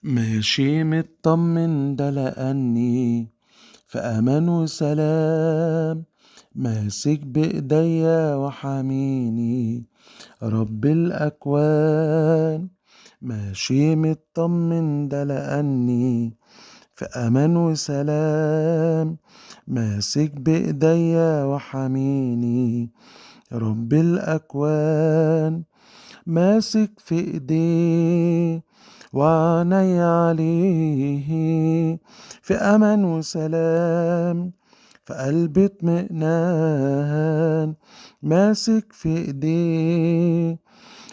ماشي مطمن ده لأني في أمان وسلام، ماسك بإيديا وحاميني رب الأكوان. ماشي مطمن ده لأني في أمان وسلام، ماسك بإيديا وحاميني رب الأكوان. ماسك في ايديه وعيني عليه، في امان وسلام، في قلبي اطمئنان. ماسك في ايديه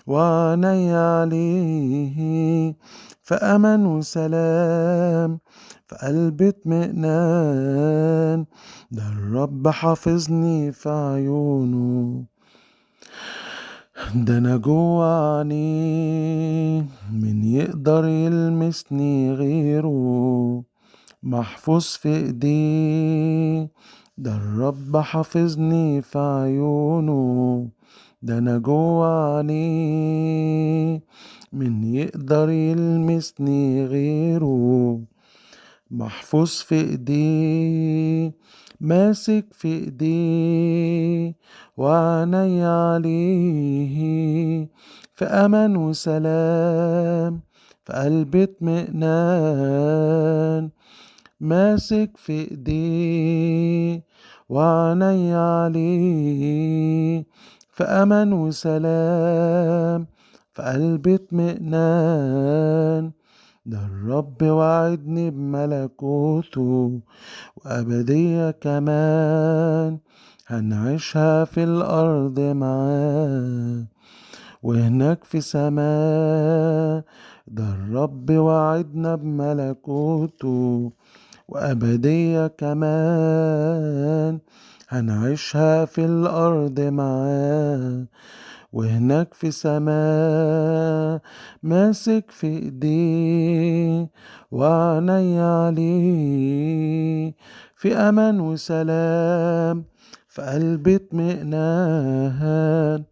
وعيني عليه، في امان وسلام، في قلبي اطمئنان. ده الرب حافظني في عيونه، ده انا جوه عينيه من يقدر يلمسني غيره، محفوظ في ايديه. ده الرب حافظني في عيونه، ده انا جوه عينيه من يقدر يلمسني غيره، محفوظ في ايديه. ماسك في ايديه وعيني عليه، في امان وسلام، في قلبي اطمئنان. ماسك في ايديه وعيني عليه، في امان وسلام، في قلبي اطمئنان. ده الرب وعدني بملكوته وأبدية كمان، هنعيشها في الأرض معاه وهناك في سماه. ده الرب وعدنا بملكوته وأبدية كمان، هنعيشها في الأرض معاه وهناك في سماه. ماسك في ايديه وعيني عليه، في امان وسلام، في قلبي اطمئنان.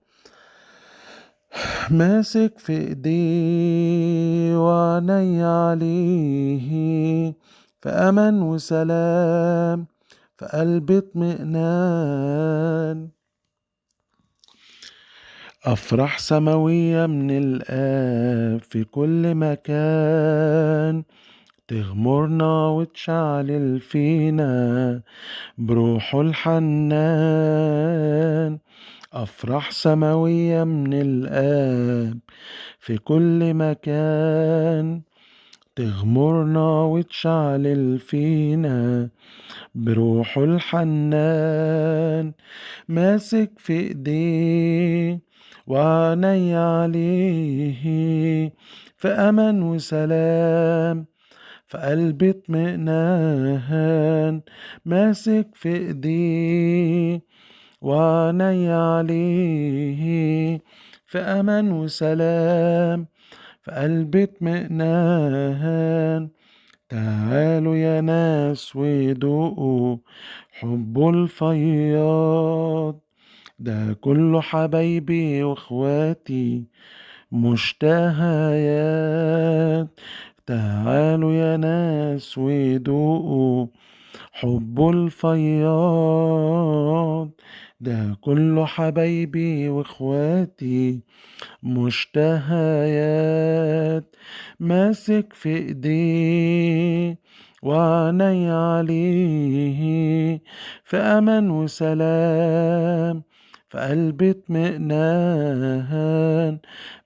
ماسك في ايديه وعيني عليه، في امان وسلام، في قلبي اطمئنان. أفراح سماوية من الآب في كل مكان، تغمرنا وتشعلل فينا بروحه الحنان. أفراح سماوية من الآب في كل مكان، تغمرنا وتشعلل فينا بروحه الحنان. ماسك في ايديه وعيني عليه، في امان وسلام، في قلبي اطمئنان. ماسك في ايديه وعيني عليه، في امان وسلام، في قلبي اطمئنان. تعالوا يا ناس وذوقوا حب الفياض، ده كله حبايبي واخواتي مشتهيات. تعالوا يا ناس وذوقوا حب الفياض، ده كله حبايبي واخواتي مشتهيات. ماسك في ايديه وعيني عليه، في امان وسلام، في قلبي اطمئنان.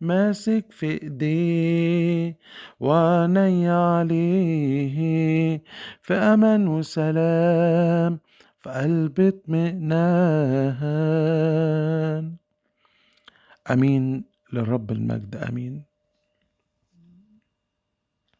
ماسك في ايديه وعيني عليه، في امان وسلام، في قلبي اطمئنان. امين. للرب المجد امين.